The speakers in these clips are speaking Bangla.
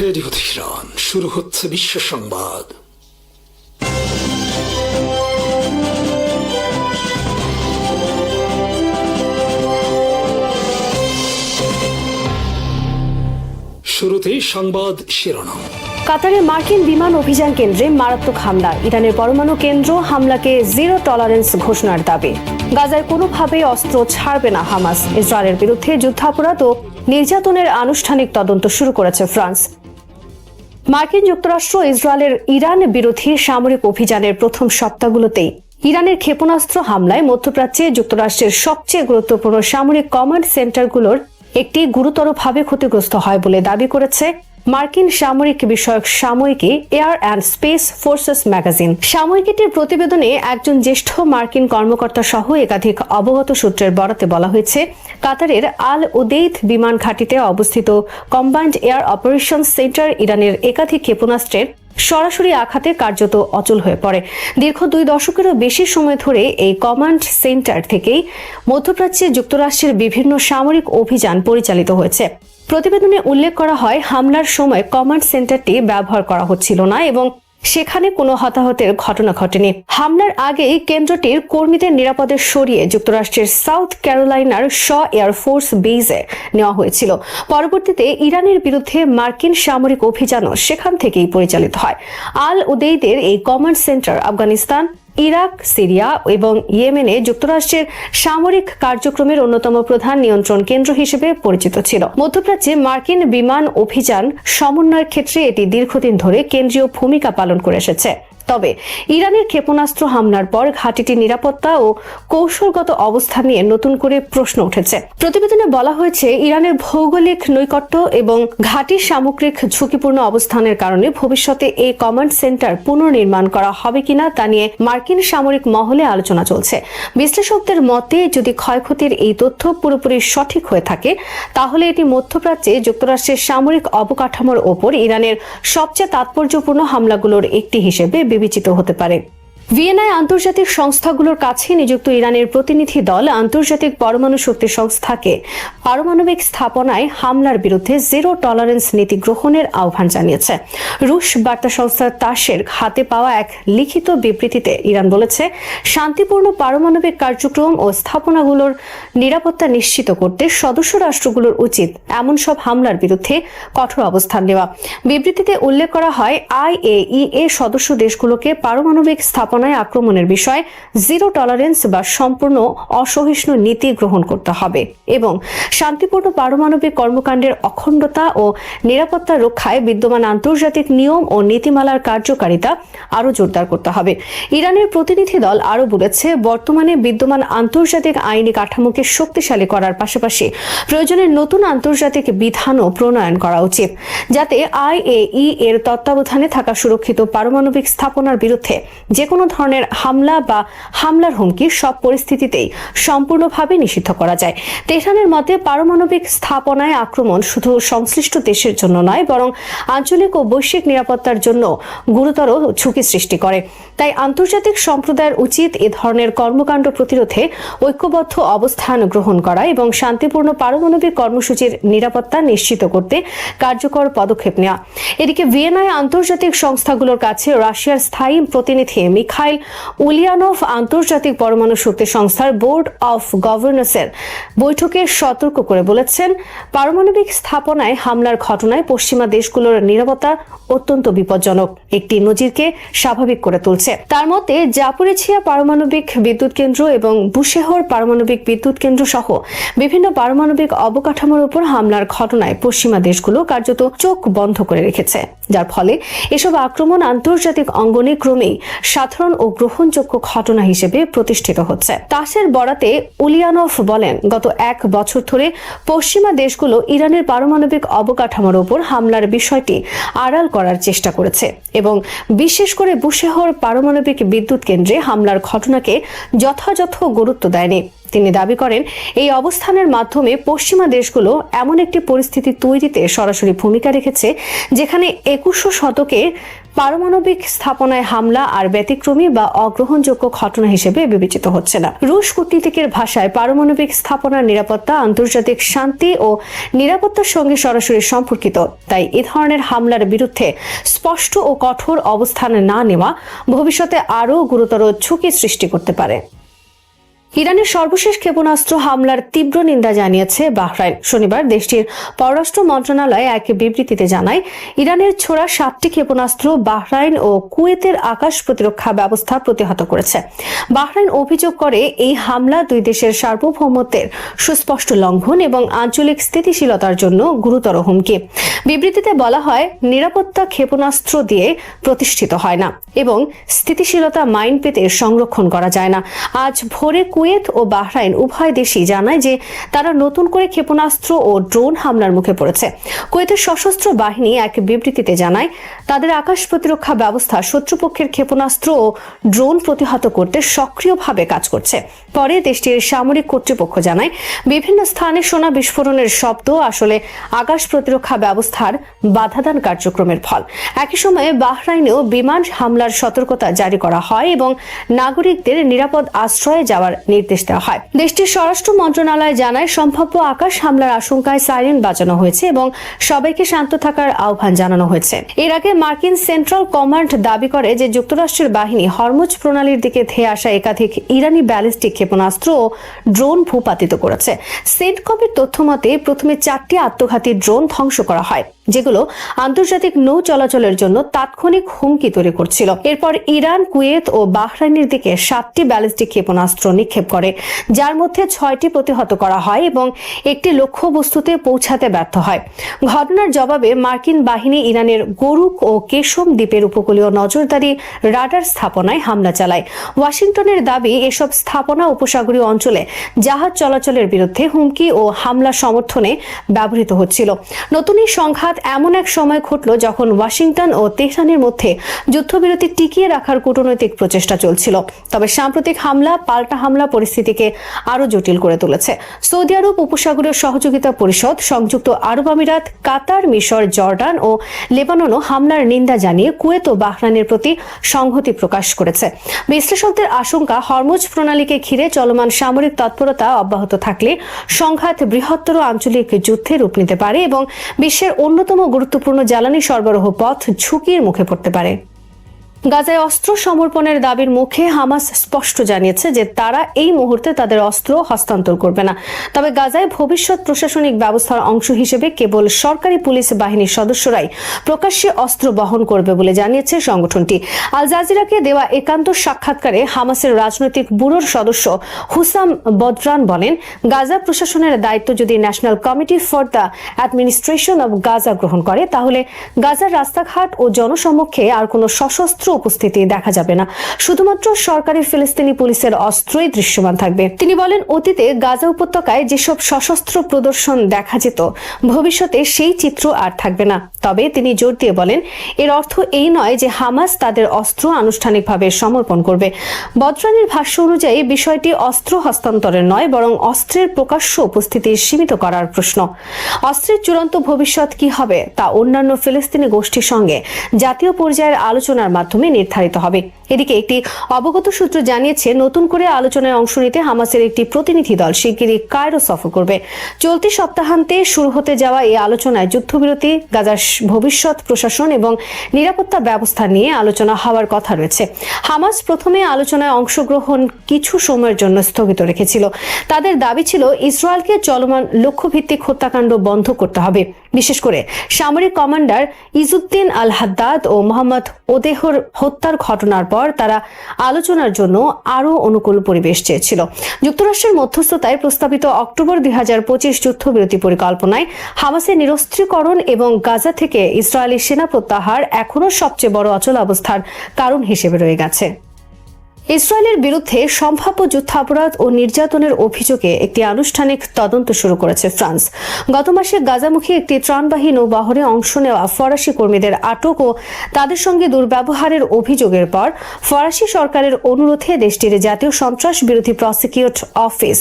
রেডিও তেহরান, শুরু হচ্ছে বিশ্ব সংবাদ। শুরুতেই সংবাদ শিরোনাম। কাতারে মার্কিন বিমান অভিযান কেন্দ্রে মারাত্মক হামলা, ইরানের পরমাণু কেন্দ্র হামলাকে জিরো টলারেন্স ঘোষণার দাবি। গাজায় কোনোভাবেই অস্ত্র ছাড়বে না হামাস। ইসরায়েলের বিরুদ্ধে যুদ্ধাপরাধ ও নির্যাতনের আনুষ্ঠানিক তদন্ত শুরু করেছে ফ্রান্স। মার্কিন যুক্তরাষ্ট্র ইসরায়েলের ইরান বিরোধী সামরিক অভিযানের প্রথম সপ্তাহগুলোতেই ইরানের ক্ষেপণাস্ত্র হামলায় মধ্যপ্রাচ্যে যুক্তরাষ্ট্রের সবচেয়ে গুরুত্বপূর্ণ সামরিক কমান্ড সেন্টারগুলোর একটি গুরুতরভাবে ক্ষতিগ্রস্ত হয় বলে দাবি করেছে মার্কিন সামরিক বিষয়ক সাময়িকী Air and Space Forces Magazine. সাময়িকীটির প্রতিবেদনে একজন জ্যেষ্ঠ মার্কিন কর্মকর্তা সহ একাধিক অবগত সূত্রের বরাতে বলা হয়েছে, কাতারের আল উদেইদ বিমান ঘাঁটিতে অবস্থিত কম্বাইন্ড এয়ার অপারেশন সেন্টার ইরানের একাধিক ক্ষেপণাস্ত্রের সরাসরি আঘাতে কার্যত অচল হয়ে পড়ে। দীর্ঘ 2 দশকেরও বেশি সময় ধরে এই কমান্ড সেন্টার থেকেই মধ্যপ্রাচ্যে যুক্তরাষ্ট্রের বিভিন্ন সামরিক অভিযান পরিচালিত হয়েছে। প্রতিবেদনে উল্লেখ করা হয়, হামলার সময় কমান্ড সেন্টারটি ব্যবহার করা হচ্ছিল না এবং সেখানে কোনো হতাহতের ঘটনা ঘটেনি। হামলার আগেই কেন্দ্রটির কর্মীদের নিরাপদে সরিয়ে যুক্তরাষ্ট্রের সাউথ ক্যারোলাইনার শ এয়ারফোর্স বেজে নেওয়া হয়েছিল। পরবর্তীতে ইরানের বিরুদ্ধে মার্কিন সামরিক অভিযানও সেখান থেকেই পরিচালিত হয়। আল উদেইদের এই command centre Afghanistan, Iraq, Syria এবং ইয়েমেনে যুক্তরাষ্ট্রের সামরিক কার্যক্রমের অন্যতম প্রধান নিয়ন্ত্রণ কেন্দ্র হিসেবে পরিচিত ছিল। মধ্যপ্রাচ্যে মার্কিন বিমান অভিযান সমন্বয়ের ক্ষেত্রে এটি দীর্ঘদিন ধরে কেন্দ্রীয় ভূমিকা পালন করে এসেছে। তবে ইরানের ক্ষেপণাস্ত্র হামলার পর ঘাঁটিটির নিরাপত্তা ও কৌশলগত অবস্থা নিয়ে নতুন করে প্রশ্ন উঠেছে। প্রতিবেদনে বলা হয়েছে, ইরানের ভৌগোলিক নৈকট্য এবং ঘাঁটির সামগ্রিক ঝুঁকিপূর্ণ অবস্থানের কারণে ভবিষ্যতে এই কমান্ড সেন্টার পুনর্নির্মাণ করা হবে কিনা তা নিয়ে মার্কিন সামরিক মহলে আলোচনা চলছে। বিশ্লেষকদের মতে, যদি ক্ষয়ক্ষতির এই তথ্য পুরোপুরি সঠিক হয়ে থাকে, তাহলে এটি মধ্যপ্রাচ্যে যুক্তরাষ্ট্রের সামরিক অবকাঠামোর ওপর ইরানের সবচেয়ে তাৎপর্যপূর্ণ হামলাগুলোর একটি হিসেবে বিবেচিত হতে পারে। ভিয়েনায় আন্তর্জাতিক সংস্থাগুলোর কাছে নিযুক্ত ইরানের প্রতিনিধি দল আন্তর্জাতিক পরমাণু শক্তি সংস্থাকে পারমাণবিক স্থাপনায় হামলার বিরুদ্ধে জিরো টলারেন্স নীতি গ্রহণের আহ্বান জানিয়েছে। রুশ বার্তা সংস্থা তাসের হাতে পাওয়া এক লিখিত বিবৃতিতে ইরান বলেছে, শান্তিপূর্ণ পারমাণবিক কার্যক্রম ও স্থাপনাগুলোর নিরাপত্তা নিশ্চিত করতে সদস্য রাষ্ট্রগুলোর উচিত এমন সব হামলার বিরুদ্ধে কঠোর অবস্থান নেওয়া। বিবৃতিতে উল্লেখ করা হয়, IAEA সদস্য দেশগুলোকে পারমাণবিক স্থাপনা আক্রমণের বিষয়ে জিরো টলারেন্স বা সম্পূর্ণ অসহিষ্ণু নীতি গ্রহণ করতে হবে এবং শান্তিপূর্ণ পারমাণবিক কর্মকাণ্ডের অখণ্ডতা ও নিরাপত্তা রক্ষায় বিদ্যমান আন্তর্জাতিক নিয়ম ও নীতিমালার কার্যকারিতা আরও জোরদার করতে হবে। ইরানের প্রতিনিধি দল আরও বলেছে, বর্তমানে বিদ্যমান আন্তর্জাতিক আইনি কাঠামোকে শক্তিশালী করার পাশাপাশি প্রয়োজনে নতুন আন্তর্জাতিক বিধানও প্রণয়ন করা উচিত, যাতে IAEA এর তত্ত্বাবধানে থাকা সুরক্ষিত পারমাণবিক স্থাপনার বিরুদ্ধে যে কোনো ধরনের হামলা বা হামলার হুমকি সব পরিস্থিতিতেই সম্পূর্ণভাবে নিষিদ্ধ করা যায়। তেহরানের মতে, পারমাণবিক স্থাপনায় আক্রমণ শুধু সংশ্লিষ্ট দেশের জন্য নয়, বরং আঞ্চলিক ও বৈশ্বিক নিরাপত্তার জন্য গুরুতর ঝুঁকি সৃষ্টি করে। তাই আন্তর্জাতিক সম্প্রদায়ের উচিত এ ধরনের কর্মকাণ্ড প্রতিরোধে ঐক্যবদ্ধ অবস্থান গ্রহণ করা এবং শান্তিপূর্ণ পারমাণবিক কর্মসূচির নিরাপত্তা নিশ্চিত করতে কার্যকর পদক্ষেপ নেওয়া। এদিকে ভিয়েনায় আন্তর্জাতিক সংস্থাগুলোর কাছে রাশিয়ার স্থায়ী প্রতিনিধি মিখাইল উলিয়ানোভ আন্তর্জাতিক পরমাণু শক্তি সংস্থার বোর্ড অফ গভর্নর্সের বৈঠকে সতর্ক করে বলেছেন, পারমাণবিক স্থাপনায় হামলার ঘটনায় পশ্চিমা দেশগুলোর নিরাপত্তা অত্যন্ত বিপজ্জনক, একটি নজিরকে স্বাভাবিক করে তুলছে। তার মতে, জাপোরিঝিয়া পারমাণবিক বিদ্যুৎ কেন্দ্র এবং বুশেহর পারমাণবিক বিদ্যুৎ কেন্দ্র সহ বিভিন্ন পারমাণবিক অবকাঠামোর উপর হামলার ঘটনায় পশ্চিমা দেশগুলো কার্যত চোখ বন্ধ করে রেখেছে, যার ফলে এসব আক্রমণ আন্তর্জাতিক অঙ্গনে ক্রমেই সাধারণ ও গ্রহণযোগ্য ঘটনা হিসেবে প্রতিষ্ঠিত হচ্ছে। তাসের বরাতে উলিয়ানোভ বলেন, গত 1 বছর ধরে পশ্চিমা দেশগুলো ইরানের পারমাণবিক অবকাঠামোর উপর হামলার বিষয়টি আড়াল করার চেষ্টা করেছে এবং বিশেষ করে বুশেহর পারমাণবিক বিদ্যুৎ কেন্দ্রে হামলার ঘটনাকে যথাযথ গুরুত্ব দেয়নি। তিনি দাবি করেন, এই অবস্থানের মাধ্যমে পশ্চিমা দেশগুলো এমন একটি পরিস্থিতি তৈরিতে সরাসরি ভূমিকা রেখেছে যেখানে 21 শতকে পারমাণবিক স্থাপনায় হামলা আর ব্যতিক্রমী বা অগ্রহণযোগ্য ঘটনা হিসেবে বিবেচিত হচ্ছে না। রুশ কূটনীতিকের ভাষায় পারমাণবিক স্থাপনার নিরাপত্তা আন্তর্জাতিক শান্তি ও নিরাপত্তার সঙ্গে সরাসরি সম্পর্কিত। তাই এ ধরনের হামলার বিরুদ্ধে স্পষ্ট ও কঠোর অবস্থান না নেওয়া ভবিষ্যতে আরও গুরুতর ঝুঁকি সৃষ্টি করতে পারে। ইরানের সর্বশেষ ক্ষেপণাস্ত্র হামলার তীব্র নিন্দা জানিয়েছে বাহরাইন। শনিবার দেশটির পররাষ্ট্র মন্ত্রণালয় এক বিবৃতিতে জানায়, ইরানের ছোড়া 7টি ক্ষেপণাস্ত্র বাহরাইন ও কুয়েতের আকাশ প্রতিরক্ষা ব্যবস্থা প্রতিহত করেছে। বাহরাইন অভিযোগ করে, এই হামলা দুই দেশের সার্বভৌমত্বের সুস্পষ্ট লঙ্ঘন এবং আঞ্চলিক স্থিতিশীলতার জন্য গুরুতর হুমকি। বিবৃতিতে বলা হয়, নিরাপত্তা ক্ষেপণাস্ত্র দিয়ে প্রতিষ্ঠিত হয় না এবং স্থিতিশীলতা মাইন পেতে সংরক্ষণ করা যায় না। আজ ভোরে কুয়েত ও বাহরাইন উভয় দেশই জানায় যে তারা নতুন করে ক্ষেপণাস্ত্র ও ড্রোন হামলার মুখে পড়েছে। কুয়েতের সশস্ত্র বাহিনী এক বিবৃতিতে জানায়, তাদের আকাশ প্রতিরক্ষা ব্যবস্থা শত্রুপক্ষের ক্ষেপণাস্ত্র ও ড্রোন প্রতিহত করতে সক্রিয়ভাবে কাজ করছে। পরে দেশটির সামরিক কর্তৃপক্ষ জানায়, বিভিন্ন স্থানে শোনা বিস্ফোরণের শব্দ আসলে আকাশ প্রতিরক্ষা ব্যবস্থার বাধাদান কার্যক্রমের ফল। একই সময়ে বাহরাইনেও বিমান হামলার সতর্কতা জারি করা হয় এবং নাগরিকদের নিরাপদ আশ্রয়ে যাওয়ার নির্দেশ দেওয়া হয়। দেশটির স্বরাষ্ট্র মন্ত্রণালয় জানায়, সম্ভাব্য আকাশ হামলার আশঙ্কায় সাইরেন বাজানো হয়েছে এবং সবাইকে শান্ত থাকার আহ্বান জানানো হয়েছে। এর আগে মার্কিন সেন্ট্রাল কমান্ড দাবি করে যে যুক্তরাষ্ট্রের বাহিনী হরমুজ প্রণালীর দিকে ধেয়ে আসা একাধিক ইরানি ব্যালিস্টিক ক্ষেপণাস্ত্র ও ড্রোন ভূপাতিত করেছে। সেন্টকমের তথ্য মতে প্রথমে 4টি আত্মঘাতী ড্রোন ধ্বংস করা হয়, যেগুলো আন্তর্জাতিক নৌ চলাচলের জন্য তাৎক্ষণিক হুমকি তৈরি করছিল। এরপর ইরান, কুয়েত ও বাহরাইনের দিকে 7টি ব্যালিস্টিক ক্ষেপণাস্ত্র নিক্ষেপ করে, যার মধ্যে 6টি প্রতিহত করা হয় এবং একটি লক্ষ্যবস্তুতে পৌঁছাতে ব্যর্থ হয়। ঘটনার জবাবে মার্কিন বাহিনী ইরানের গরুক ও কেশম দ্বীপের উপকূলীয় নজরদারি রাডার স্থাপনায় হামলা চালায়। ওয়াশিংটনের দাবি, এসব স্থাপনা উপসাগরীয় অঞ্চলে জাহাজ চলাচলের বিরুদ্ধে হুমকি ও হামলা সমর্থনে ব্যবহৃত হচ্ছিল। নতুন এই সংঘাত এমন এক সময় ঘটল যখন ওয়াশিংটন ও তেহরানের মধ্যে যুদ্ধবিরতি টিকিয়ে রাখার কূটনৈতিক প্রচেষ্টা চলছিল। তবে সাম্প্রতিক পাল্টা হামলা পরিস্থিতিকে আরো জটিল করে তুলেছে। সৌদি আরব, উপসাগরীয় সহযোগিতা পরিষদ, সংযুক্ত আরব আমিরাত, কাতার, মিশর, জর্ডান ও লেবাননও হামলার নিন্দা জানিয়ে কুয়েত ও বাহরাইনের প্রতি সংহতি প্রকাশ করেছে। বিশ্লেষকদের আশঙ্কা, হরমুজ প্রণালীকে ঘিরে চলমান সামরিক তৎপরতা অব্যাহত থাকলে সংঘাত বৃহত্তর আঞ্চলিক যুদ্ধে রূপ নিতে পারে এবং বিশ্বের অন্যতম গুরুত্বপূর্ণ জ্বালানি সরবরাহ পথ ঝুঁকির মুখে পড়তে পারে। গাজায় অস্ত্র সমর্পণের দাবির মুখে হামাস স্পষ্ট জানিয়েছে যে তারা এই মুহূর্তে তাদের অস্ত্র হস্তান্তর করবে না। তবে গাজায় ভবিষ্যৎ প্রশাসনিক ব্যবস্থার অংশ হিসেবে কেবল সরকারি পুলিশ বাহিনীর সদস্যরাই প্রকাশ্যে অস্ত্র বহন করবে বলে জানিয়েছে সংগঠনটি। আল জাজিরাকে দেওয়া একান্ত সাক্ষাৎকারে হামাসের রাজনৈতিক ব্যুরোর সদস্য হুসাম বদরান বলেন, গাজা প্রশাসনের দায়িত্ব যদি national committee for the administration of Gaza গ্রহণ করে, তাহলে গাজার রাস্তাঘাট ও জনসমক্ষে আর কোনো সশস্ত্র উপস্থিতি দেখা যাবে না। শুধুমাত্র সরকারি ফিলিস্তিনি পুলিশের অস্ত্রই দৃশ্যমান থাকবে। তিনি বলেন, অতীতে গাজা উপত্যকায় যেসব সশস্ত্র প্রদর্শন দেখা যেত, ভবিষ্যতে সেই চিত্র আর থাকবে না। তবে তিনি জোর দিয়ে বলেন, এর অর্থ এই নয় যে হামাস তাদের অস্ত্র আনুষ্ঠানিকভাবে সমর্পণ করবে। বদরানের ভাষ্য অনুযায়ী বিষয়টি অস্ত্র হস্তান্তরের নয়, বরং অস্ত্রের প্রকাশ্য উপস্থিতি সীমিত করার প্রশ্ন। অস্ত্রের চূড়ান্ত ভবিষ্যৎ কি হবে তা অন্যান্য ফিলিস্তিনি গোষ্ঠীর সঙ্গে জাতীয় পর্যায়ের আলোচনার মাধ্যমে নির্ধারিত হবে। এদিকে একটি অবগত সূত্র জানিয়েছে, নতুন করে আলোচনায় অংশ নিতে হামাসের একটি প্রতিনিধি দল শিগগিরই কায়রো সফর করবে। চলতি সপ্তাহান্তে শুরু হতে যাওয়া এই আলোচনায় যুদ্ধবিরতি, গাজার ভবিষ্যৎ প্রশাসন এবং নিরাপত্তা ব্যবস্থা নিয়ে আলোচনা হওয়ার কথা রয়েছে। হামাস প্রথমে আলোচনায় অংশগ্রহণ কিছু সময়ের জন্য স্থগিত রেখেছিল। তাদের দাবি ছিল, ইসরায়েলকে চলমান লক্ষ্যভিত্তিক হত্যাকাণ্ড বন্ধ করতে হবে। বিশেষ করে সামরিক কমান্ডার ইজুদ্দিন আল হাদ্দাদ ও মোহাম্মদ ওদেহর হত্যার ঘটনার পর তারা আলোচনার জন্য আরও অনুকূল পরিবেশ চেয়েছিল। যুক্তরাষ্ট্রের মধ্যস্থতায় প্রস্তাবিত অক্টোবর 2025 যুদ্ধবিরতি পরিকল্পনায় হামাসের নিরস্ত্রীকরণ এবং গাজা থেকে ইসরায়েলি সেনা প্রত্যাহার এখনও সবচেয়ে বড় অচলাবস্থার কারণ হিসেবে রয়ে গেছে। ইসরায়েলের বিরুদ্ধে সম্ভাব্য যুদ্ধাপরাধ ও নির্যাতনের অভিযোগে একটি আনুষ্ঠানিক তদন্ত শুরু করেছে ফ্রান্স। গত মাসে গাজামুখী একটি ত্রাণবাহী নৌবহরে অংশ নেওয়া ফরাসি কর্মীদের আটক ও তাদের সঙ্গে দুর্ব্যবহারের অভিযোগের পর ফরাসি সরকারের অনুরোধে দেশটির জাতীয় সন্ত্রাস বিরোধী প্রসিকিউট অফিস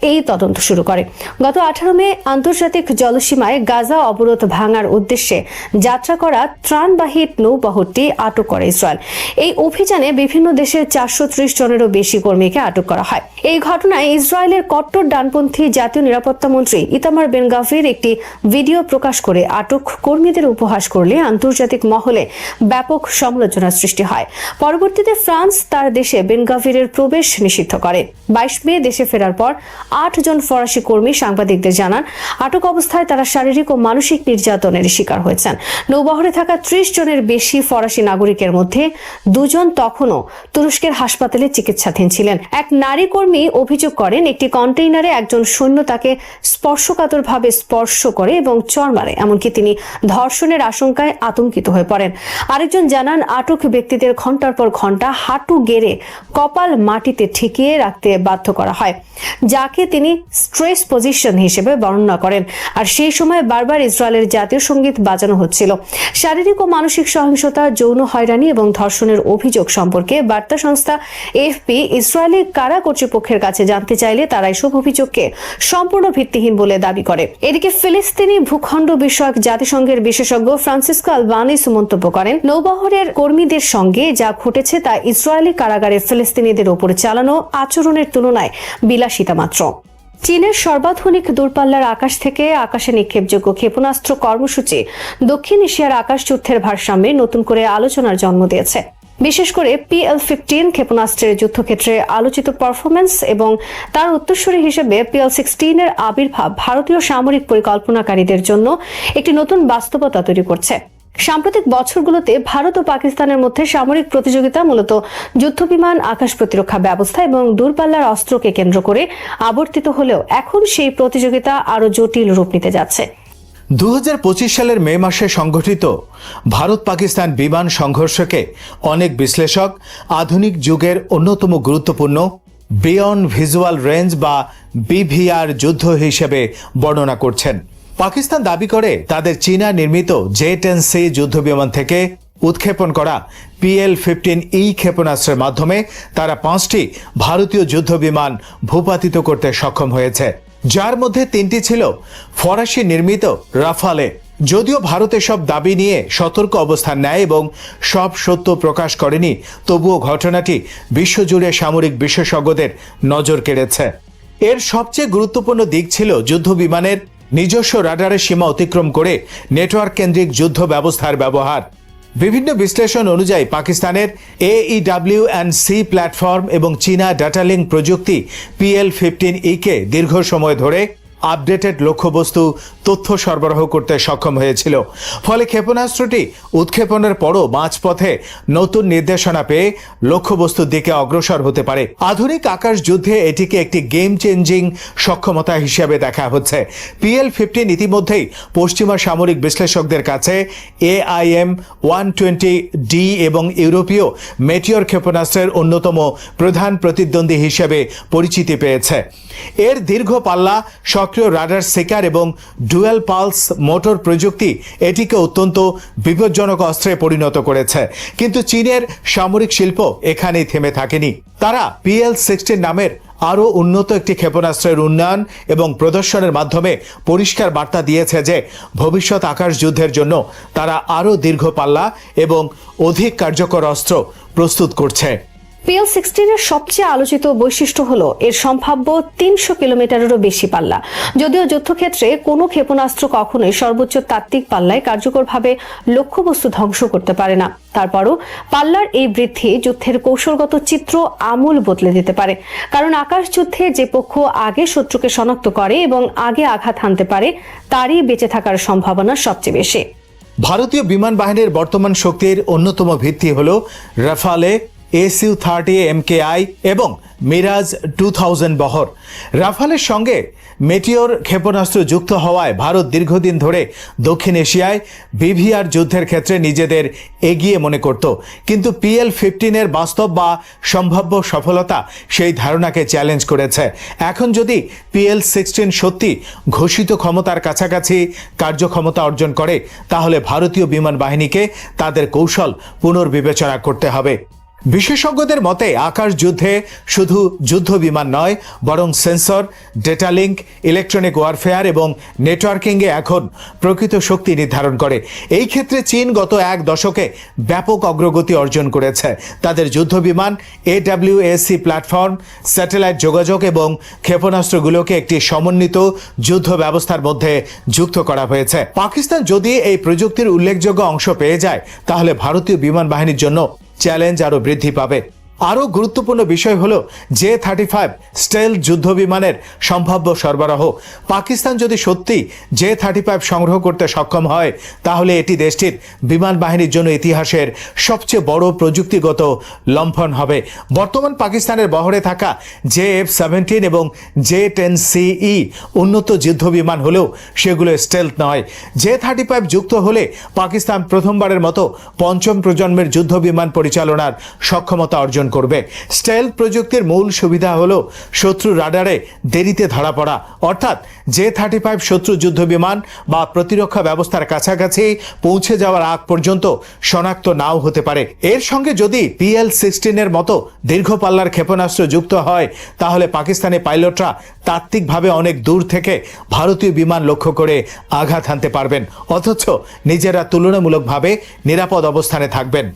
এই তদন্ত শুরু করে। গত 18 মে আন্তর্জাতিক জলসীমায় গাজা অবরোধ ভাঙার উদ্দেশ্যে যাত্রা করা ত্রাণবাহী নৌবহরটি আটক করে ইসরায়েল। এই অভিযানে বিভিন্ন দেশের 430 জনেরও বেশি কর্মীকে আটক করা হয়। এই ঘটনায় ইসরায়েলের কট্টর ডানপন্থী জাতীয় নিরাপত্তা মন্ত্রী ইতামার বেন গাভির একটি ভিডিও প্রকাশ করে আটক কর্মীদের উপহাস করলে আন্তর্জাতিক মহলে ব্যাপক সমালোচনার সৃষ্টি হয়। পরবর্তীতে ফ্রান্স তার দেশে বেন গাভিরের প্রবেশ নিষিদ্ধ করে। 22 মে দেশে ফেরার পর 8 জন ফরাসি কর্মী সাংবাদিকদের জানান আটক অবস্থায় তারা শারীরিক ও মানসিক নির্যাতনের শিকার হয়েছেন। নৌবহরে থাকা 30 জনের বেশি ফরাসি নাগরিকের মধ্যে 2 জন তখনও তুরস্কের হাসপাতালে চিকিৎসাধীন ছিলেন। এক নারী কর্মী অভিযোগ করেন একটি কন্টেইনারে একজন সৈন্য তাকে স্পর্শকাতরভাবে স্পর্শ করে এবং চড় মারে, এমনকি তিনি ধর্ষণের আশঙ্কায় আতঙ্কিত হয়ে পড়েন। আরেকজন জানান আটক ব্যক্তিদের ঘন্টার পর ঘন্টা হাঁটু গেড়ে কপাল মাটিতে ঠেকিয়ে রাখতে বাধ্য করা হয়, যাকে তিনি স্ট্রেস পজিশন হিসেবে বর্ণনা করেন। আর সেই সময় বারবার ইসরায়েলের জাতীয় সঙ্গীত বাজানো হচ্ছিল। শারীরিক ও মানসিক সহিংসতা, যৌন হয়রানি এবং ধর্ষণের অভিযোগ সম্পর্কে বার্তা সংস্থা এএফপি ইসরায়েলি কারা কর্তৃপক্ষের কাছে জানতে চাইলে তারা এসব অভিযোগকে সম্পূর্ণ ভিত্তিহীন বলে দাবি করে। এদিকে ফিলিস্তিনি ভূখণ্ড বিষয়ক জাতিসংঘের বিশেষজ্ঞ ফ্রান্সিসকো আলবানিস মন্তব্য করেন, নৌবহরের কর্মীদের সঙ্গে যা ঘটেছে তা ইসরায়েলি কারাগারে ফিলিস্তিনিদের ওপর চালানো আচরণের তুলনায় বিলাসিতা মাত্র। চীনের সর্বাধুনিক দূরপাল্লার আকাশ থেকে আকাশে নিক্ষেপযোগ্য ক্ষেপণাস্ত্র কর্মসূচি দক্ষিণ এশিয়ার আকাশ যুদ্ধের ভারসাম্যে নতুন করে আলোচনার জন্ম দিয়েছে। বিশেষ করে PL-15 ক্ষেপণাস্ত্রের যুদ্ধক্ষেত্রে আলোচিত পারফরমেন্স এবং তার উত্তরসূরি হিসেবে PL-16 এর আবির্ভাব ভারতীয় সামরিক পরিকল্পনাকারীদের জন্য একটি নতুন বাস্তবতা তৈরি করছে। সাম্প্রতিক বছরগুলোতে ভারত ও পাকিস্তানের মধ্যে সামরিক প্রতিযোগিতা মূলত যুদ্ধবিমান, আকাশ প্রতিরক্ষা ব্যবস্থা এবং দূরপাল্লার অস্ত্রকে কেন্দ্র করে আবর্তিত হলেও এখন সেই প্রতিযোগিতা আরও জটিল রূপ নিতে যাচ্ছে। 2025 সালের মে মাসে সংঘটিত ভারত পাকিস্তান বিমান সংঘর্ষকে অনেক বিশ্লেষক আধুনিক যুগের অন্যতম গুরুত্বপূর্ণ বিয়ন্ড ভিজুয়াল রেঞ্জ বা BVR যুদ্ধ হিসেবে বর্ণনা করছেন। পাকিস্তান দাবি করে তাদের চীনা নির্মিত J-10C যুদ্ধবিমান থেকে উৎক্ষেপণ করা PL-15E ক্ষেপণাস্ত্রের মাধ্যমে তারা 5টি ভারতীয় যুদ্ধবিমান ভূপাতিত করতে সক্ষম হয়েছে, যার মধ্যে 3টি ছিল ফরাসি নির্মিত রাফালে। যদিও ভারত এসব দাবি নিয়ে সতর্ক অবস্থান নেয় এবং সব সত্য প্রকাশ করেনি, তবুও ঘটনাটি বিশ্বজুড়ে সামরিক বিশেষজ্ঞদের নজর কেড়েছে। এর সবচেয়ে গুরুত্বপূর্ণ দিক ছিল যুদ্ধ বিমানের নিজস্ব রাডারের সীমা অতিক্রম করে নেটওয়ার্ক কেন্দ্রিক যুদ্ধ ব্যবস্থার ব্যবহার। বিভিন্ন বিশ্লেষণ অনুযায়ী পাকিস্তানের AEW&C প্ল্যাটফর্ম এবং চীনা ডাটা লিঙ্ক প্রযুক্তি PL-15E কে দীর্ঘ সময় ধরে আপডেটেড লক্ষ্যবস্তু তথ্য সরবরাহ করতে সক্ষম হয়েছিল। ফলে ক্ষেপণাস্ত্রটি উৎক্ষেপণের পরও মাঝপথে নতুন নির্দেশনা পেয়ে লক্ষ্যবস্তুর দিকে অগ্রসর হতে পারে। আধুনিক আকাশ যুদ্ধে এটিকে একটি গেম চেঞ্জিং সক্ষমতা হিসেবে দেখা হচ্ছে। PL-15 ইতিমধ্যেই পশ্চিমা সামরিক বিশ্লেষকদের কাছে AIM-120D এবং ইউরোপীয় মেটিওর ক্ষেপণাস্ত্রের অন্যতম প্রধান প্রতিদ্বন্দ্বী হিসেবে পরিচিতি পেয়েছে। এর দীর্ঘ পাল্লা, সক্রিয় রাডার শিকার এবং ডুয়েল পালস মোটর প্রযুক্তি এটিকে অত্যন্ত বিপজ্জনক অস্ত্রে পরিণত করেছে। কিন্তু চীনের সামরিক শিল্প এখানেই থেমে থাকেনি। তারা PL-16 নামের আরও উন্নত একটি ক্ষেপণাস্ত্রের উন্নয়ন এবং প্রদর্শনের মাধ্যমে পরিষ্কার বার্তা দিয়েছে যে ভবিষ্যৎ আকাশ যুদ্ধের জন্য তারা আরও দীর্ঘ পাল্লা এবং অধিক কার্যকর অস্ত্র প্রস্তুত করছে। PL-16 এর সবচেয়ে আলোচিত বৈশিষ্ট্য হলো এর সম্ভাব্য 300 কিলোমিটারেরও বেশি পাল্লা। যদিও যুদ্ধক্ষেত্রে কোনো ক্ষেপণাস্ত্র কখনোই সর্বোচ্চ তাত্ত্বিক পাল্লায় কার্যকরভাবে লক্ষ্যবস্তু ধ্বংস করতে পারে না, তারপরও পাল্লার এই বৃদ্ধি যুদ্ধের কৌশলগত চিত্র আমূল বদলে দিতে পারে। কারণ আকাশ যুদ্ধে যে পক্ষ আগে শত্রুকে শনাক্ত করে এবং আগে আঘাত হানতে পারে তারই বেঁচে থাকার সম্ভাবনা সবচেয়ে বেশি। ভারতীয় বিমান বাহিনীর বর্তমান শক্তির অন্যতম ভিত্তি হল রাফালে SU-30 MKI এবং মিরাজ 2000 বহর। রাফালের সঙ্গে মেটিওর ক্ষেপণাস্ত্র যুক্ত হওয়ায় ভারত দীর্ঘদিন ধরে দক্ষিণ এশিয়ায় বিভিআর যুদ্ধের ক্ষেত্রে নিজেদের এগিয়ে মনে করত, কিন্তু PL-15 বাস্তব বা সম্ভাব্য সফলতা সেই ধারণাকে চ্যালেঞ্জ করেছে। এখন যদি PL-16 সত্যি ঘোষিত ক্ষমতার কাছাকাছি কার্যক্ষমতা অর্জন করে, তাহলে ভারতীয় বিমান বাহিনীকে তাদের কৌশল পুনর্বিবেচনা করতে হবে। বিশেষজ্ঞদের মতে আকাশ যুদ্ধে শুধু যুদ্ধ বিমান নয়, বরং sensor, data link, electronic warfare এবং নেটওয়ার্কিংয়ে এখন প্রকৃত শক্তি নির্ধারণ করে। এই ক্ষেত্রে চীন গত এক দশকে ব্যাপক অগ্রগতি অর্জন করেছে। তাদের যুদ্ধ বিমান, AWAC প্ল্যাটফর্ম, স্যাটেলাইট যোগাযোগ এবং ক্ষেপণাস্ত্রগুলোকে একটি সমন্বিত যুদ্ধ ব্যবস্থার মধ্যে যুক্ত করা হয়েছে। পাকিস্তান যদি এই প্রযুক্তির উল্লেখযোগ্য অংশ পেয়ে যায়, তাহলে ভারতীয় বিমান বাহিনীর জন্য চ্যালেঞ্জ আরও বৃদ্ধি পাবে। আরও গুরুত্বপূর্ণ বিষয় হল J-35 স্টেলথ যুদ্ধ বিমানের সম্ভাব্য সরবরাহ। পাকিস্তান যদি সত্যি J-35 সংগ্রহ করতে সক্ষম হয়, তাহলে এটি দেশটির বিমান বাহিনীর জন্য ইতিহাসের সবচেয়ে বড় প্রযুক্তিগত লম্ফন হবে। বর্তমান পাকিস্তানের বহরে থাকা JF-17 এবং J-10CE উন্নত যুদ্ধ বিমান হলেও সেগুলো স্টেলথ নয়। J-35 যুক্ত হলে পাকিস্তান প্রথমবারের মতো পঞ্চম প্রজন্মের যুদ্ধ বিমান পরিচালনার সক্ষমতা অর্জন করবে। স্টেলথ প্রযুক্তির মূল সুবিধা হলো শত্রু রাডারে দেরিতে ধরা পড়া, অর্থাৎ J-35 শত্রু যুদ্ধ বিমান বা প্রতিরক্ষা ব্যবস্থার কাছাকাছি পৌঁছে যাওয়ার আগ পর্যন্ত শনাক্ত নাও হতে পারে। এর সঙ্গে যদি PL-16 এর মতো দীর্ঘ পাল্লার ক্ষেপণাস্ত্র যুক্ত হয়, তাহলে পাকিস্তানি পাইলটরা তাত্ত্বিকভাবে অনেক দূর থেকে ভারতীয় বিমান লক্ষ্য করে আঘাত হানতে পারবেন, অথচ নিজেরা তুলনামূলকভাবে নিরাপদ অবস্থানে থাকবেন।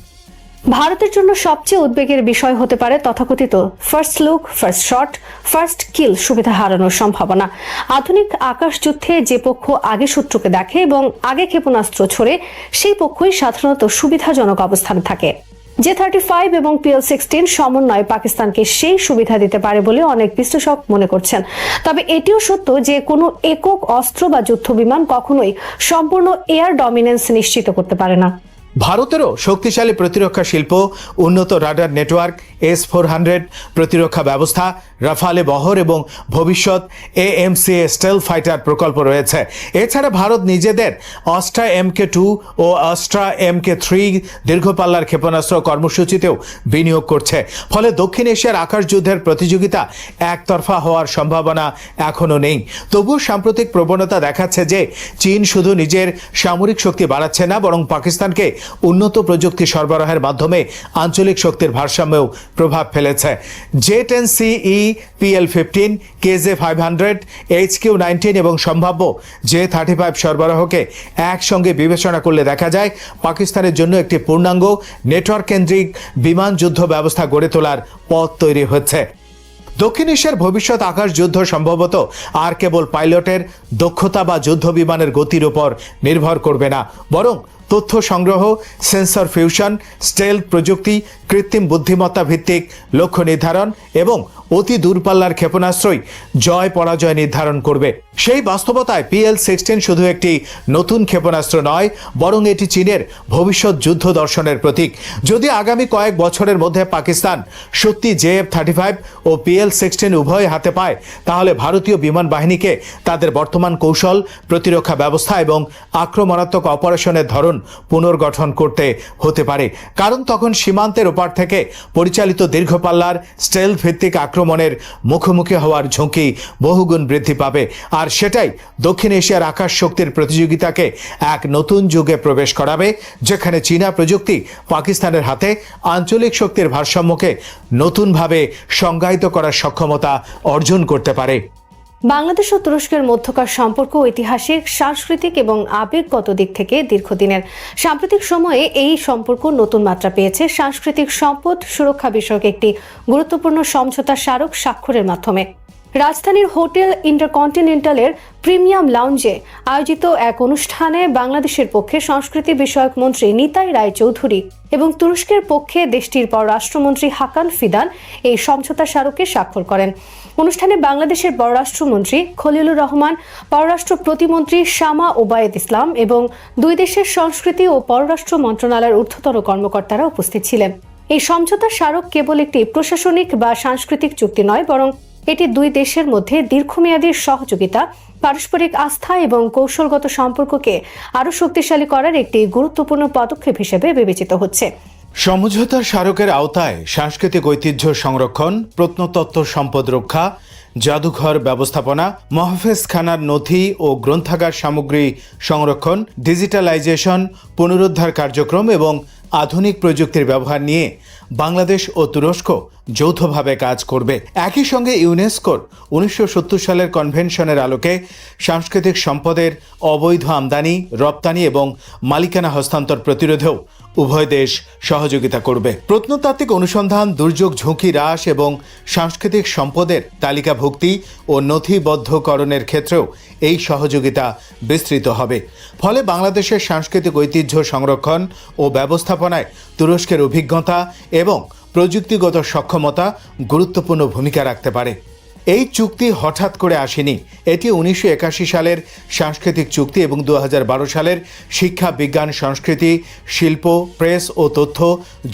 ভারতের জন্য সবচেয়ে উদ্বেগের বিষয় হতে পারে তথাকথিত first look, first shot, first কিল সুবিধা হারানোর সম্ভাবনা। আধুনিক আকাশ যুদ্ধে যে পক্ষ আগে শত্রুকে দেখে এবং আগে ক্ষেপণাস্ত্র ছোড়ে, সেই পক্ষই সাধারণত সুবিধাজনক অবস্থানে থাকে। J-35 এবং PL-16 সমন্বয় পাকিস্তানকে সেই সুবিধা দিতে পারে বলে অনেক বিশ্লেষক মনে করছেন। তবে এটিও সত্য যে কোনো একক অস্ত্র বা যুদ্ধ বিমান কখনোই সম্পূর্ণ এয়ার ডমিনেন্স নিশ্চিত করতে পারে না। ভারতেরও শক্তিশালী প্রতিরক্ষা শিল্প, উন্নত রাডার নেটওয়ার্ক, S-400 প্রতিরক্ষা ব্যবস্থা, রাফালে বহর এবং ভবিষ্যৎ AMCA স্টেলথ ফাইটার প্রকল্প রয়েছে। এছাড়া ভারত নিজেদের অস্ট্রা MK2 ও অস্ট্রা MK3 দীর্ঘপাল্লার ক্ষেপণাস্ত্র কর্মসূচিতেও বিনিয়োগ করছে। ফলে দক্ষিণ এশিয়ার আকাশ যুদ্ধের প্রতিযোগিতা একতরফা হওয়ার সম্ভাবনা এখনও নেই। তবুও সাম্প্রতিক প্রবণতা দেখাচ্ছে যে চীন শুধু নিজের সামরিক শক্তি বাড়াচ্ছে না, বরং পাকিস্তানকে উন্নত প্রযুক্তি সরবরাহের মাধ্যমে আঞ্চলিক শক্তির ভারসাম্যেও প্রভাব ফেলেছে। J-10CE, PL-15, KJ-500, HQ-19 এবং সম্ভাব্য J-35 সরবরাহকে একসঙ্গে বিবেচনা করলে দেখা যায় পাকিস্তানের জন্য একটি পূর্ণাঙ্গ নেটওয়ার্ক কেন্দ্রিক বিমান যুদ্ধ ব্যবস্থা গড়ে তোলার পথ তৈরি হচ্ছে। দক্ষিণ এশিয়ার ভবিষ্যৎ আকাশ যুদ্ধ সম্ভবত আর কেবল পাইলটের দক্ষতা বা যুদ্ধ বিমানের গতির উপর নির্ভর করবে না, বরং তথ্য সংগ্রহ, সেন্সর ফিউশন, স্টেলথ প্রযুক্তি, কৃত্রিম বুদ্ধিমত্তা ভিত্তিক লক্ষ্য নির্ধারণ এবং অতি দূরপাল্লার ক্ষেপণাস্ত্রই জয় পরাজয় নির্ধারণ করবে। সেই বাস্তবতায় PL-16 শুধু একটি নতুন ক্ষেপণাস্ত্র নয়, বরং এটি চীনের ভবিষ্যৎ যুদ্ধ দর্শনের প্রতীক। যদি আগামী কয়েক বছরের মধ্যে পাকিস্তান সত্যি JF-35 ও PL-16 উভয় হাতে পায়, তাহলে ভারতীয় বিমান বাহিনীকে তাদের বর্তমান কৌশল, প্রতিরক্ষা ব্যবস্থা এবং আক্রমণাত্মক অপারেশনের ধরন পুনর্গঠন করতে হতে পারে। কারণ তখন সীমান্তের ওপার থেকে পরিচালিত দীর্ঘপাল্লার স্টেলথ ভিত্তিক আক্রমণের মুখোমুখি হওয়ার ঝুঁকি বহুগুণ বৃদ্ধি পাবে। আর সেটাই দক্ষিণ এশিয়ার আকাশ শক্তির প্রতিযোগিতাকে এক নতুন যুগে প্রবেশ করাবে, যেখানে চীনা প্রযুক্তি পাকিস্তানের হাতে আঞ্চলিক শক্তির ভারসাম্যকে নতুনভাবে সংজ্ঞায়িত করার সক্ষমতা অর্জন করতে পারে। বাংলাদেশ ও তুরস্কের মধ্যকার সম্পর্ক ঐতিহাসিক, সাংস্কৃতিক এবং আবেগগত দিক থেকে দীর্ঘদিনের। সাম্প্রতিক সময়ে এই সম্পর্ক নতুন মাত্রা পেয়েছে সাংস্কৃতিক সম্পদ সুরক্ষা বিষয়ক একটি গুরুত্বপূর্ণ সমঝোতা স্মারক স্বাক্ষরের মাধ্যমে। রাজধানীর হোটেল ইন্টারকন্টিনেন্টালের প্রিমিয়াম লাউঞ্জে আয়োজিত এক অনুষ্ঠানে বাংলাদেশের পক্ষে সংস্কৃতি বিষয়ক মন্ত্রী নিতাই রায়চৌধুরী এবং তুরস্কের পক্ষে দেশটির পররাষ্ট্রমন্ত্রী হাকান ফিদান এই সমঝোতা স্মারকে স্বাক্ষর করেন। অনুষ্ঠানে বাংলাদেশের পররাষ্ট্রমন্ত্রী খলিলুর রহমান, পররাষ্ট্র প্রতিমন্ত্রী শামা ওবায়েদ ইসলাম এবং দুই দেশের সংস্কৃতি ও পররাষ্ট্র মন্ত্রণালয়ের ঊর্ধ্বতন কর্মকর্তারা উপস্থিত ছিলেন। এই সমঝোতা স্মারক কেবল একটি প্রশাসনিক বা সাংস্কৃতিক চুক্তি নয়, বরং এটি দুই দেশের মধ্যে দীর্ঘমেয়াদী সহযোগিতা, পারস্পরিক আস্থা এবং কৌশলগত সম্পর্ককে আরও শক্তিশালী করার একটি গুরুত্বপূর্ণ পদক্ষেপ হিসেবে বিবেচিত হচ্ছে। সমঝোতা স্মারকের আওতায় সাংস্কৃতিক ঐতিহ্য সংরক্ষণ, প্রত্নতত্ত্ব সম্পদ রক্ষা, জাদুঘর ব্যবস্থাপনা, মহাফেজখানার নথি ও গ্রন্থাগার সামগ্রী সংরক্ষণ, ডিজিটালাইজেশন, পুনরুদ্ধার কার্যক্রম এবং আধুনিক প্রযুক্তির ব্যবহার নিয়ে বাংলাদেশ ও তুরস্ক যৌথভাবে কাজ করবে। একই সঙ্গে ইউনেস্কোর 1970 সালের কনভেনশনের আলোকে সাংস্কৃতিক সম্পদের অবৈধ আমদানি, রপ্তানি এবং মালিকানা হস্তান্তর প্রতিরোধেও উভয় দেশ সহযোগিতা করবে। প্রত্নতাত্ত্বিক অনুসন্ধান, দুর্যোগ ঝুঁকি হ্রাস এবং সাংস্কৃতিক সম্পদের তালিকাভুক্তি ও নথিবদ্ধকরণের ক্ষেত্রেও এই সহযোগিতা বিস্তৃত হবে। ফলে বাংলাদেশের সাংস্কৃতিক ঐতিহ্য সংরক্ষণ ও ব্যবস্থাপনায় তুরস্কের অভিজ্ঞতা এবং প্রযুক্তিগত সক্ষমতা গুরুত্বপূর্ণ ভূমিকা রাখতে পারে। এই চুক্তি হঠাৎ করে আসেনি। এটি 1981 সালের সাংস্কৃতিক চুক্তি এবং 2012 সালের শিক্ষা, বিজ্ঞান, সংস্কৃতি, শিল্প, প্রেস ও তথ্য,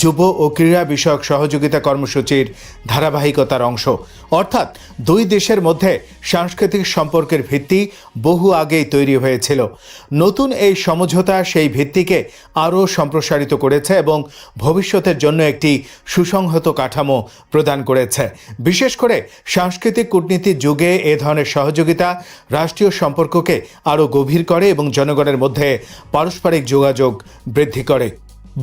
যুব ও ক্রীড়া বিষয়ক সহযোগিতা কর্মসূচির ধারাবাহিকতার অংশ। অর্থাৎ দুই দেশের মধ্যে সাংস্কৃতিক সম্পর্কের ভিত্তি বহু আগেই তৈরি হয়েছিল। নতুন এই সমঝোতা সেই ভিত্তিকে আরও সম্প্রসারিত করেছে এবং ভবিষ্যতের জন্য একটি সুসংহত কাঠামো প্রদান করেছে। বিশেষ করে সাংস্কৃতিক কূটনীতির যুগে এ ধরনের সহযোগিতা রাষ্ট্রীয় সম্পর্ককে আরও গভীর করে এবং জনগণের মধ্যে পারস্পরিক যোগাযোগ বৃদ্ধি করে।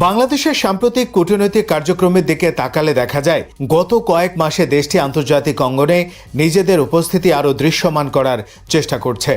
বাংলাদেশের সাম্প্রতিক কূটনৈতিক কার্যক্রমের দিকে তাকালে দেখা যায়, গত কয়েক মাসে দেশটি আন্তর্জাতিক অঙ্গনে নিজেদের উপস্থিতি আরও দৃশ্যমান করার চেষ্টা করছে।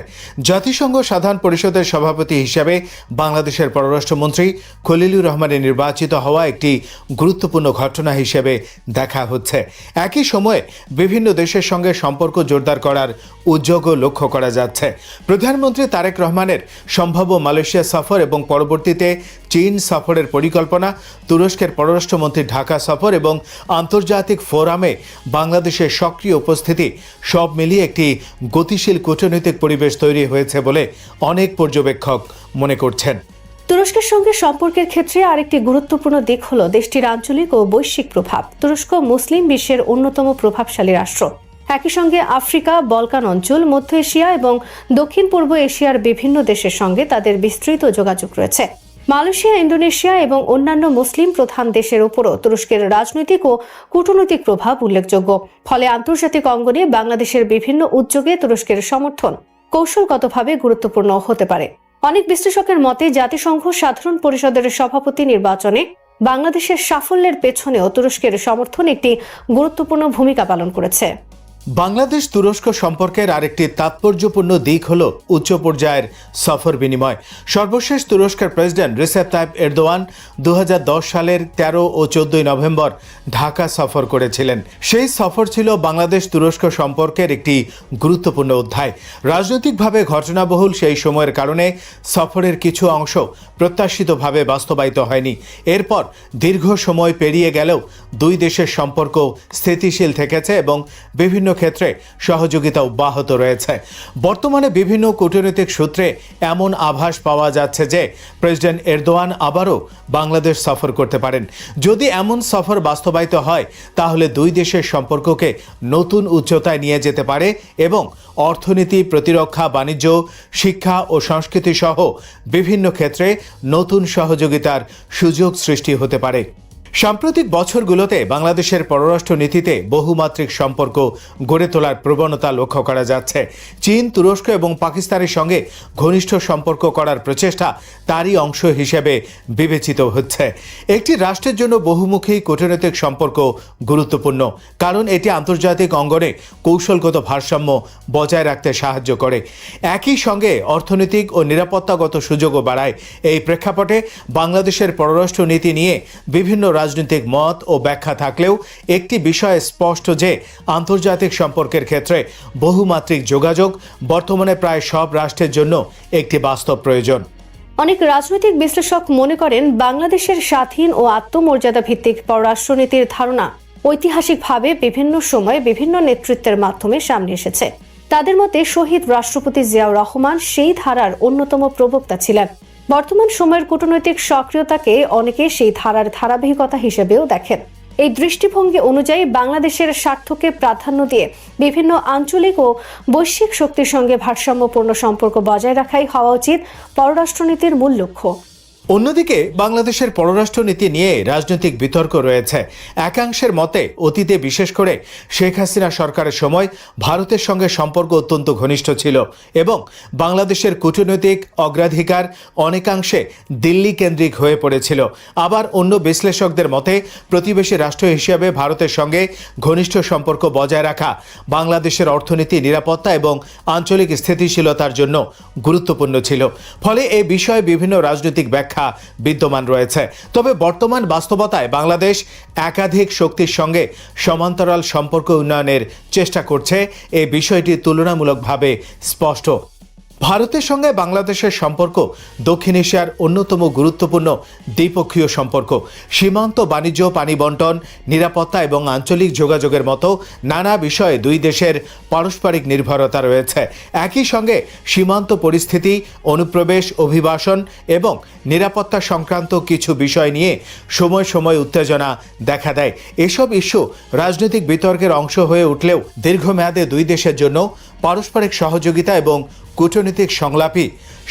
জাতিসংঘ সাধারণ পরিষদের সভাপতি হিসেবে বাংলাদেশের পররাষ্ট্রমন্ত্রী খলিলুর রহমানের নির্বাচিত হওয়া একটি গুরুত্বপূর্ণ ঘটনা হিসেবে দেখা হচ্ছে। একই সময়ে বিভিন্ন দেশের সঙ্গে সম্পর্ক জোরদার করার উদ্যোগও লক্ষ্য করা যাচ্ছে। প্রধানমন্ত্রী তারেক রহমানের সম্ভাব্য মালয়েশিয়া সফর এবং পরবর্তীতে চীন সফরের পরিকল্পনা, তুরস্কের পররাষ্ট্রমন্ত্রীর ঢাকা সফর এবং আন্তর্জাতিক ফোরামে বাংলাদেশের সক্রিয় উপস্থিতি সব মিলিয়ে একটি গতিশীল কূটনৈতিক পরিবেশ তৈরি হয়েছে বলে অনেক পর্যবেক্ষক মনে করছেন। তুরস্কের সঙ্গে সম্পর্কের ক্ষেত্রে আরেকটি গুরুত্বপূর্ণ দিক হল দেশটির আঞ্চলিক ও বৈশ্বিক প্রভাব। তুরস্ক মুসলিম বিশ্বের অন্যতম প্রভাবশালী রাষ্ট্র। একই সঙ্গে আফ্রিকা, বলকান অঞ্চল, মধ্য এশিয়া এবং দক্ষিণ পূর্ব এশিয়ার বিভিন্ন দেশের সঙ্গে তাদের বিস্তৃত যোগাযোগ রয়েছে। মালয়েশিয়া, ইন্দোনেশিয়া এবং অন্যান্য মুসলিম প্রধান দেশের উপরও তুরস্কের রাজনৈতিক ও কূটনৈতিক প্রভাব উল্লেখযোগ্য। ফলে আন্তর্জাতিক অঙ্গনে বাংলাদেশের বিভিন্ন উদ্যোগে তুরস্কের সমর্থন কৌশলগতভাবে গুরুত্বপূর্ণ হতে পারে। অনেক বিশ্লেষকের মতে জাতিসংঘ সাধারণ পরিষদের সভাপতি নির্বাচনে বাংলাদেশের সাফল্যের পেছনেও তুরস্কের সমর্থন একটি গুরুত্বপূর্ণ ভূমিকা পালন করেছে। বাংলাদেশ তুরস্ক সম্পর্কের আরেকটি তাৎপর্যপূর্ণ দিক হল উচ্চ পর্যায়ের সফর বিনিময়। সর্বশেষ তুরস্কের প্রেসিডেন্ট রিসেপ তাইপ এরদোয়ান 2010 সালের 13 ও 14 নভেম্বর ঢাকা সফর করেছিলেন। সেই সফর ছিল বাংলাদেশ তুরস্ক সম্পর্কের একটি গুরুত্বপূর্ণ অধ্যায়। রাজনৈতিকভাবে ঘটনাবহুল সেই সময়ের কারণে সফরের কিছু অংশ প্রত্যাশিতভাবে বাস্তবায়িত হয়নি। এরপর দীর্ঘ সময় পেরিয়ে গেলেও দুই দেশের সম্পর্ক স্থিতিশীল থেকেছে এবং বিভিন্ন ক্ষেত্রে সহযোগিতা অব্যাহত রয়েছে। বর্তমানে বিভিন্ন কূটনৈতিক সূত্রে এমন আভাস পাওয়া যাচ্ছে যে প্রেসিডেন্ট এরদোয়ান আবারও বাংলাদেশ সফর করতে পারেন। যদি এমন সফর বাস্তবায়িত হয় তাহলে দুই দেশের সম্পর্ককে নতুন উচ্চতায় নিয়ে যেতে পারে এবং অর্থনীতি, প্রতিরক্ষা, বাণিজ্য, শিক্ষা ও সংস্কৃতি সহ বিভিন্ন ক্ষেত্রে নতুন সহযোগিতার সুযোগ সৃষ্টি হতে পারে। সাম্প্রতিক বছরগুলোতে বাংলাদেশের পররাষ্ট্র নীতিতে বহুমাত্রিক সম্পর্ক গড়ে তোলার প্রবণতা লক্ষ্য করা যাচ্ছে। চীন, তুরস্ক এবং পাকিস্তানের সঙ্গে ঘনিষ্ঠ সম্পর্ক করার প্রচেষ্টা তারই অংশ হিসেবে বিবেচিত হচ্ছে। একটি রাষ্ট্রের জন্য বহুমুখী কূটনৈতিক সম্পর্ক গুরুত্বপূর্ণ, কারণ এটি আন্তর্জাতিক অঙ্গনে কৌশলগত ভারসাম্য বজায় রাখতে সাহায্য করে। একই সঙ্গে অর্থনৈতিক ও নিরাপত্তাগত সুযোগও বাড়ায়। এই প্রেক্ষাপটে বাংলাদেশের পররাষ্ট্র নীতি নিয়ে বিভিন্ন রাজনৈতিক মত ও ব্যাখ্যা থাকলেও একটি বিষয় স্পষ্ট যে আন্তর্জাতিক সম্পর্কের ক্ষেত্রে বহুমাত্রিক যোগাযোগ বর্তমানে প্রায় সব রাষ্ট্রের জন্য একটি বাস্তব প্রয়োজন। অনেক রাজনৈতিক বিশ্লেষক মনে করেন বাংলাদেশের স্বাধীন ও আত্মমর্যাদা ভিত্তিক পররাষ্ট্রনীতির ধারণা ঐতিহাসিকভাবে বিভিন্ন সময়ে বিভিন্ন নেতৃত্বের মাধ্যমে সামনে এসেছে। তাদের মতে শহীদ রাষ্ট্রপতি জিয়াউর রহমান সেই ধারার অন্যতম প্রবক্তা ছিলেন। বর্তমান সময়ের কূটনৈতিক সক্রিয়তাকে অনেকে সেই ধারার ধারাবাহিকতা হিসেবেও দেখেন। এই দৃষ্টিভঙ্গি অনুযায়ী বাংলাদেশের স্বার্থকে প্রাধান্য দিয়ে বিভিন্ন আঞ্চলিক ও বৈশ্বিক শক্তির সঙ্গে ভারসাম্যপূর্ণ সম্পর্ক বজায় রাখাই হওয়া উচিত পররাষ্ট্রনীতির মূল লক্ষ্য। অন্যদিকে বাংলাদেশের পররাষ্ট্রনীতি নিয়ে রাজনৈতিক বিতর্ক রয়েছে। একাংশের মতে অতীতে বিশেষ করে শেখ হাসিনা সরকারের সময় ভারতের সঙ্গে সম্পর্ক অত্যন্ত ঘনিষ্ঠ ছিল এবং বাংলাদেশের কূটনৈতিক অগ্রাধিকার অনেকাংশে দিল্লি কেন্দ্রিক হয়ে পড়েছিল। আবার অন্য বিশ্লেষকদের মতে প্রতিবেশী রাষ্ট্র হিসেবে ভারতের সঙ্গে ঘনিষ্ঠ সম্পর্ক বজায় রাখা বাংলাদেশের অর্থনীতি, নিরাপত্তা এবং আঞ্চলিক স্থিতিশীলতার জন্য গুরুত্বপূর্ণ ছিল। ফলে এই বিষয়ে বিভিন্ন রাজনৈতিক ব্যাখ্যা বিদ্যমান রয়েছে। তবে বর্তমান বাস্তবতায় বাংলাদেশ একাধিক শক্তির সঙ্গে সমান্তরাল সম্পর্ক উন্নয়নের চেষ্টা করছে। এই বিষয়টি তুলনামূলকভাবে স্পষ্ট। ভারতের সঙ্গে বাংলাদেশের সম্পর্ক দক্ষিণ এশিয়ার অন্যতম গুরুত্বপূর্ণ দ্বিপক্ষীয় সম্পর্ক। সীমান্ত বাণিজ্য, পানি বণ্টন, নিরাপত্তা এবং আঞ্চলিক যোগাযোগের মতো নানা বিষয়ে দুই দেশের পারস্পরিক নির্ভরতা রয়েছে। একই সঙ্গে সীমান্ত পরিস্থিতি, অনুপ্রবেশ, অভিবাসন এবং নিরাপত্তা সংক্রান্ত কিছু বিষয় নিয়ে সময় সময় উত্তেজনা দেখা দেয়। এসব ইস্যু রাজনৈতিক বিতর্কের অংশ হয়ে উঠলেও দীর্ঘমেয়াদে দুই দেশের জন্য পারস্পরিক সহযোগিতা এবং কূটনৈতিক সংলাপই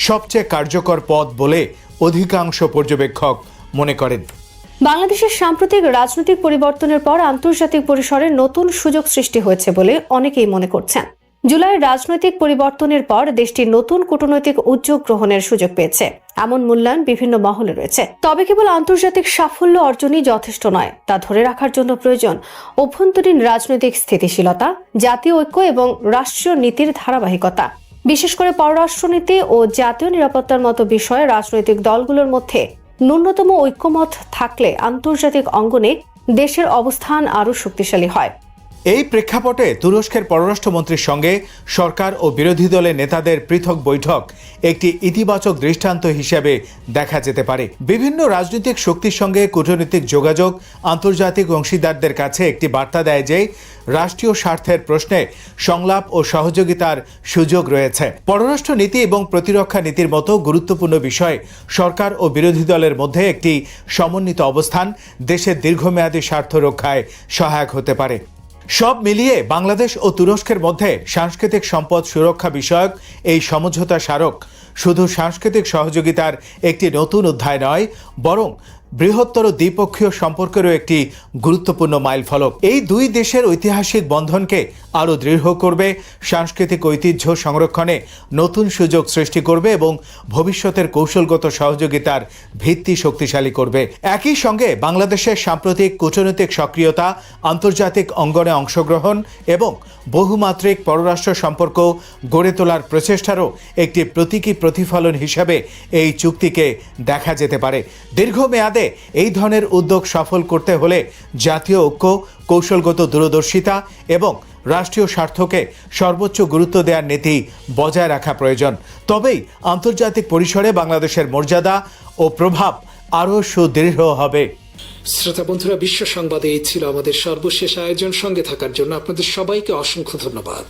সবচেয়ে কার্যকর পথ বলে অধিকাংশ পর্যবেক্ষক মনে করেন। বাংলাদেশের সাম্প্রতিক রাজনৈতিক পরিবর্তনের পর আন্তর্জাতিক পরিসরে নতুন সুযোগ সৃষ্টি হয়েছে বলে অনেকেই মনে করছেন। জুলাইয়ের রাজনৈতিক পরিবর্তনের পর দেশটি নতুন কূটনৈতিক উদ্যোগ গ্রহণের সুযোগ পেয়েছে, এমন মূল্যায়ন বিভিন্ন মহলে রয়েছে। তবে কেবল আন্তর্জাতিক সাফল্য অর্জনই যথেষ্ট নয়, তা ধরে রাখার জন্য প্রয়োজন অভ্যন্তরীণ রাজনৈতিক স্থিতিশীলতা, জাতীয় ঐক্য এবং রাষ্ট্রীয় নীতির ধারাবাহিকতা। বিশেষ করে পররাষ্ট্রনীতি ও জাতীয় নিরাপত্তার মতো বিষয়ে রাজনৈতিক দলগুলোর মধ্যে ন্যূনতম ঐক্যমত থাকলে আন্তর্জাতিক অঙ্গনে দেশের অবস্থান আরও শক্তিশালী হয়। এই প্রেক্ষাপটে তুরস্কের পররাষ্ট্রমন্ত্রীর সঙ্গে সরকার ও বিরোধী দলের নেতাদের পৃথক বৈঠক একটি ইতিবাচক দৃষ্টান্ত হিসেবে দেখা যেতে পারে। বিভিন্ন রাজনৈতিক শক্তির সঙ্গে কূটনৈতিক যোগাযোগ আন্তর্জাতিক অংশীদারদের কাছে একটি বার্তা দেয় যে রাষ্ট্রীয় স্বার্থের প্রশ্নে সংলাপ ও সহযোগিতার সুযোগ রয়েছে। পররাষ্ট্র নীতি এবং প্রতিরক্ষা নীতির মতো গুরুত্বপূর্ণ বিষয়ে সরকার ও বিরোধী দলের মধ্যে একটি সমন্বিত অবস্থান দেশের দীর্ঘমেয়াদী স্বার্থ রক্ষায় সহায়ক হতে পারে। সব মিলিয়ে বাংলাদেশ ও তুরস্কের মধ্যে সাংস্কৃতিক সম্পদ সুরক্ষা বিষয়ক এই সমঝোতা স্মারক শুধু সাংস্কৃতিক সহযোগিতার একটি নতুন অধ্যায় নয়, বরং বৃহত্তর দ্বিপক্ষীয় সম্পর্কেরও একটি গুরুত্বপূর্ণ মাইলফলক। এই দুই দেশের ঐতিহাসিক বন্ধনকে আরও দৃঢ় করবে, সাংস্কৃতিক ঐতিহ্য সংরক্ষণে নতুন সুযোগ সৃষ্টি করবে এবং ভবিষ্যতের কৌশলগত সহযোগিতার ভিত্তি শক্তিশালী করবে। একই সঙ্গে বাংলাদেশের সাম্প্রতিক কূটনৈতিক সক্রিয়তা, আন্তর্জাতিক অঙ্গনে অংশগ্রহণ এবং বহুমাত্রিক পররাষ্ট্র সম্পর্ক গড়ে তোলার প্রচেষ্টারও একটি প্রতীকী প্রতিফলন হিসাবে এই চুক্তিকে দেখা যেতে পারে। দীর্ঘমেয়াদে এই ধরনের উদ্যোগ সফল করতে হলে জাতীয় ঐক্য, কৌশলগত দূরদর্শিতা এবং রাষ্ট্রীয় স্বার্থকে সর্বোচ্চ গুরুত্ব দেওয়ার নীতি বজায় রাখা প্রয়োজন। তবেই আন্তর্জাতিক পরিসরে বাংলাদেশের মর্যাদা ও প্রভাব আরও সুদৃঢ় হবে। শ্রোতা বন্ধুরা, বিশ্ব সংবাদে এই ছিল আমাদের সর্বশেষ আয়োজন। সঙ্গে থাকার জন্য আপনাদের সবাইকে অসংখ্য ধন্যবাদ।